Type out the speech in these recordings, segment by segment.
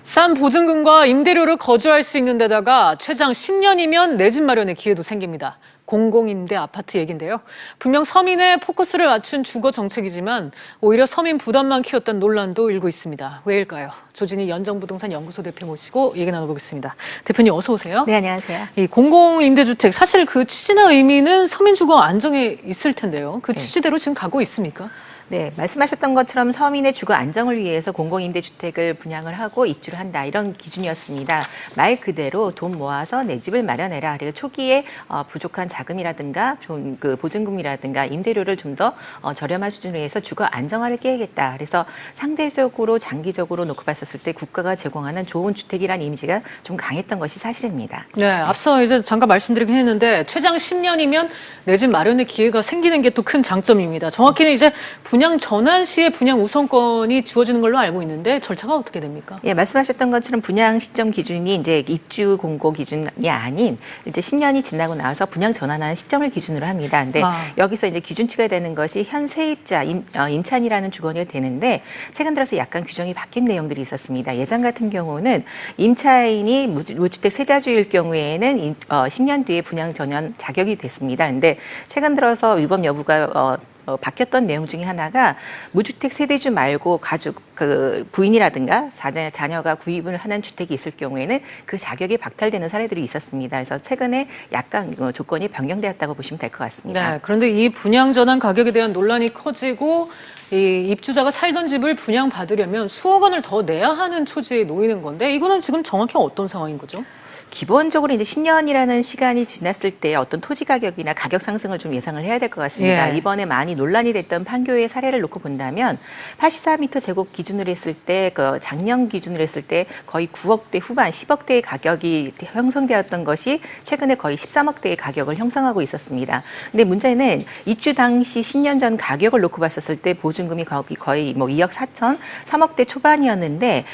싼 보증금과 임대료를 거주할 수 있는 데다가 최장 10년이면 내 집 마련의 기회도 생깁니다. 공공임대 아파트 얘긴데요. 분명 서민의 포커스를 맞춘 주거 정책이지만 오히려 서민 부담만 키웠던 논란도 일고 있습니다. 왜일까요? 조진희 연정부동산 연구소 대표 모시고 얘기 나눠보겠습니다. 대표님 어서 오세요. 네, 안녕하세요. 이 공공임대주택 사실 그 취지나 의미는 서민 주거 안정에 있을 텐데요. 그 취지대로 지금 가고 있습니까? 네, 말씀하셨던 것처럼 서민의 주거 안정을 위해서 공공임대주택을 분양을 하고 입주를 한다 이런 기준이었습니다. 말 그대로 돈 모아서 내 집을 마련해라. 그리고 초기에 부족한 자금이라든가 좀 그 보증금이라든가 임대료를 좀 더 저렴한 수준으로 해서 주거 안정화를 깨야겠다. 그래서 상대적으로 장기적으로 놓고 봤었을 때 국가가 제공하는 좋은 주택이라는 이미지가 좀 강했던 것이 사실입니다. 네, 앞서 이제 잠깐 말씀드리긴 했는데 최장 10년이면 내 집 마련의 기회가 생기는 게 또 큰 장점입니다. 정확히는 이제 분양 전환 시에 분양 우선권이 주어지는 걸로 알고 있는데 절차가 어떻게 됩니까? 예, 말씀하셨던 것처럼 분양 시점 기준이 이제 입주 공고 기준이 아닌 이제 10년이 지나고 나서 분양 전환하는 시점을 기준으로 합니다. 근데 여기서 이제 기준치가 되는 것이 현 세입자 임차인이라는 주거가 되는데 최근 들어서 약간 규정이 바뀐 내용들이 있었습니다. 예전 같은 경우는 임차인이 무주택 세자주일 경우에는 10년 뒤에 분양 전환 자격이 됐습니다. 근데 최근 들어서 위법 여부가 바뀌었던 내용 중에 하나가 무주택 세대주 말고 가족 부인이라든가 자녀가 구입을 하는 주택이 있을 경우에는 그 자격이 박탈되는 사례들이 있었습니다. 그래서 최근에 약간 조건이 변경되었다고 보시면 될 것 같습니다. 네, 그런데 이 분양 전환 가격에 대한 논란이 커지고 이 입주자가 살던 집을 분양받으려면 수억 원을 더 내야 하는 처지에 놓이는 건데 이거는 지금 정확히 어떤 상황인 거죠? 기본적으로 이제 10년이라는 시간이 지났을 때 어떤 토지 가격이나 가격 상승을 좀 예상을 해야 될 것 같습니다. 이번에 많이 논란이 됐던 판교의 사례를 놓고 본다면 84m 제곱 기준으로 했을 때 그 작년 기준으로 했을 때 거의 9억대 후반 10억대의 가격이 형성되었던 것이 최근에 거의 13억대의 가격을 형성하고 있었습니다. 근데 문제는 입주 당시 10년 전 가격을 놓고 봤었을 때 보증금이 거의 뭐 2억 4천, 3억대 초반이었는데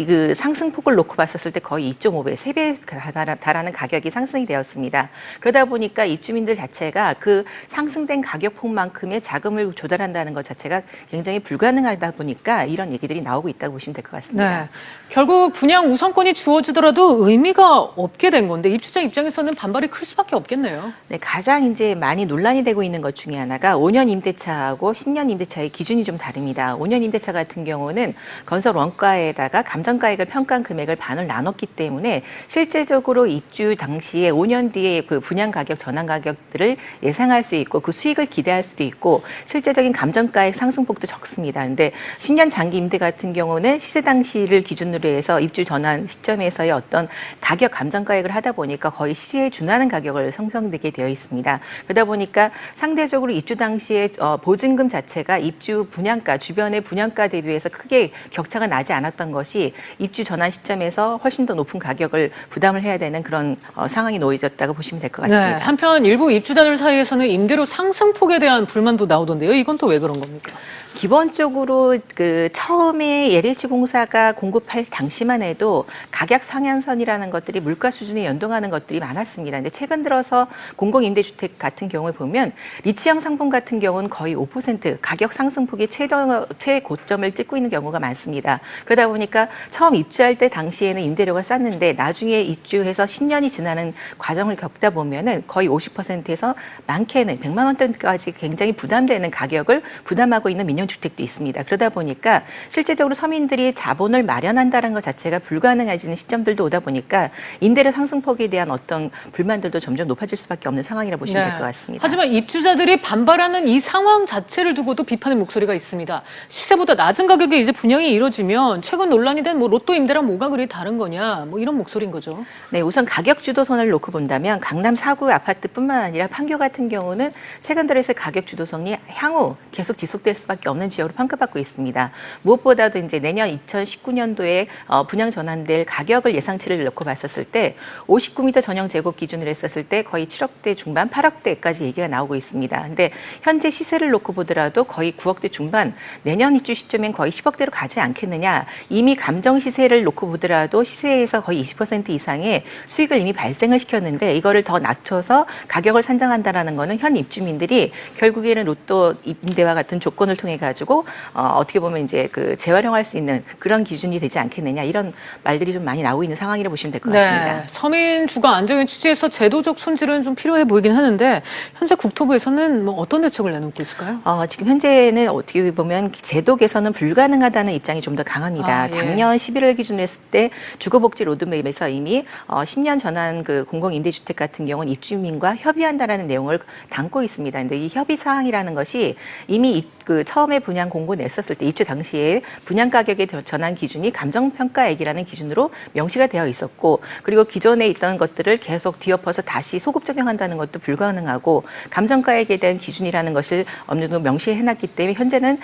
그 상승폭을 놓고 봤었을 때 거의 2.5배, 3배 달하는 가격이 상승이 되었습니다. 그러다 보니까 입주민들 자체가 그 상승된 가격폭만큼의 자금을 조달한다는 것 자체가 굉장히 불가능하다 보니까 이런 얘기들이 나오고 있다고 보시면 될 것 같습니다. 네. 결국 분양 우선권이 주어지더라도 의미가 없게 된 건데 입주자 입장에서는 반발이 클 수밖에 없겠네요. 네, 가장 이제 많이 논란이 되고 있는 것 중에 하나가 5년 임대차하고 10년 임대차의 기준이 좀 다릅니다. 5년 임대차 같은 경우는 건설 원가에다가 감정가액을 평가한 금액을 반을 나눴기 때문에 실제적으로 입주 당시에 5년 뒤에 그 분양 가격 전환 가격들을 예상할 수 있고 그 수익을 기대할 수도 있고 실제적인 감정가액 상승폭도 적습니다. 그런데 10년 장기 임대 같은 경우는 시세 당시를 기준으로 해서 입주 전환 시점에서의 어떤 가격 감정가액을 하다 보니까 거의 시세에 준하는 가격을 형성되게 되어 있습니다. 그러다 보니까 상대적으로 입주 당시에 보증금 자체가 입주 분양가 주변의 분양가 대비해서 크게 격차가 나지 않았던 것이 입주 전환 시점에서 훨씬 더 높은 가격을 부담을 해야 되는 그런 상황이 놓여졌다고 보시면 될 것 같습니다. 네, 한편 일부 입주자들 사이에서는 임대료 상승폭에 대한 불만도 나오던데요. 이건 또 왜 그런 겁니까? 기본적으로 그 처음에 LH공사가 공급할 당시만 해도 가격 상향선이라는 것들이 물가 수준에 연동하는 것들이 많았습니다. 근데 최근 들어서 공공임대주택 같은 경우에 보면 리치형 상품 같은 경우는 거의 5% 가격 상승폭이 최고점을 찍고 있는 경우가 많습니다. 그러다 보니까 처음 입주할 때 당시에는 임대료가 쌌는데 나중에 입주해서 10년이 지나는 과정을 겪다 보면은 거의 50%에서 많게는 100만 원대까지 굉장히 부담되는 가격을 부담하고 있는 민영주택도 있습니다. 그러다 보니까 실제적으로 서민들이 자본을 마련한다는 것 자체가 불가능해지는 시점들도 오다 보니까 임대료 상승폭에 대한 어떤 불만들도 점점 높아질 수밖에 없는 상황이라 보시면 될 것 같습니다. 하지만 입주자들이 반발하는 이 상황 자체를 두고도 비판의 목소리가 있습니다. 시세보다 낮은 가격에 이제 분양이 이루어지면 최근 논란이 된 뭐 로또 임대랑 뭐가 그리 다른 거냐 뭐 이런 목소리인 거죠. 네, 우선 가격 주도선을 놓고 본다면 강남 4구 아파트뿐만 아니라 판교 같은 경우는 최근 들어서 가격 주도선이 향후 계속 지속될 수밖에 없는 지역으로 평가받고 있습니다. 무엇보다도 이제 내년 2019년도에 분양 전환될 가격을 예상치를 놓고 봤었을 때 59m 전용 제곱 기준으로 했었을 때 거의 7억대 중반, 8억대까지 얘기가 나오고 있습니다. 근데 현재 시세를 놓고 보더라도 거의 9억대 중반, 내년 입주 시점엔 거의 10억대로 가지 않겠느냐. 이미 감정 시세를 놓고 보더라도 시세에서 거의 20% 이상이 이상의 수익을 이미 발생을 시켰는데 이거를 더 낮춰서 가격을 산정한다라는 거는 현 입주민들이 결국에는 로또 임대와 같은 조건을 통해 가지고 어떻게 보면 이제 그 재활용할 수 있는 그런 기준이 되지 않겠느냐 이런 말들이 좀 많이 나오고 있는 상황이라고 보시면 될 것 같습니다. 네, 서민 주거 안정의 취지에서 제도적 손질은 좀 필요해 보이긴 하는데 현재 국토부에서는 뭐 어떤 대책을 내놓고 있을까요? 지금 현재는 어떻게 보면 제도 개선은 불가능하다는 입장이 좀 더 강합니다. 예. 작년 11월 기준으로 했을 때 주거복지 로드맵에서 이미 10년 전환 그 공공임대주택 같은 경우는 입주민과 협의한다라는 내용을 담고 있습니다. 근데 이 협의 사항이라는 것이 이미 그 처음에 분양 공고 냈었을 때 입주 당시에 분양 가격의 전환 기준이 감정평가액이라는 기준으로 명시가 되어 있었고 그리고 기존에 있던 것들을 계속 뒤엎어서 다시 소급 적용한다는 것도 불가능하고 감정가액에 대한 기준이라는 것을 어느 정도 명시해놨기 때문에 현재는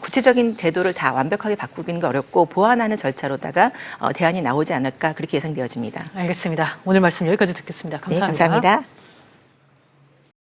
구체적인 제도를 다 완벽하게 바꾸기는 어렵고 보완하는 절차로다가 대안이 나오지 않을까 그렇게 예상되어집니다. 알겠습니다. 오늘 말씀 여기까지 듣겠습니다. 감사합니다. 네, 감사합니다.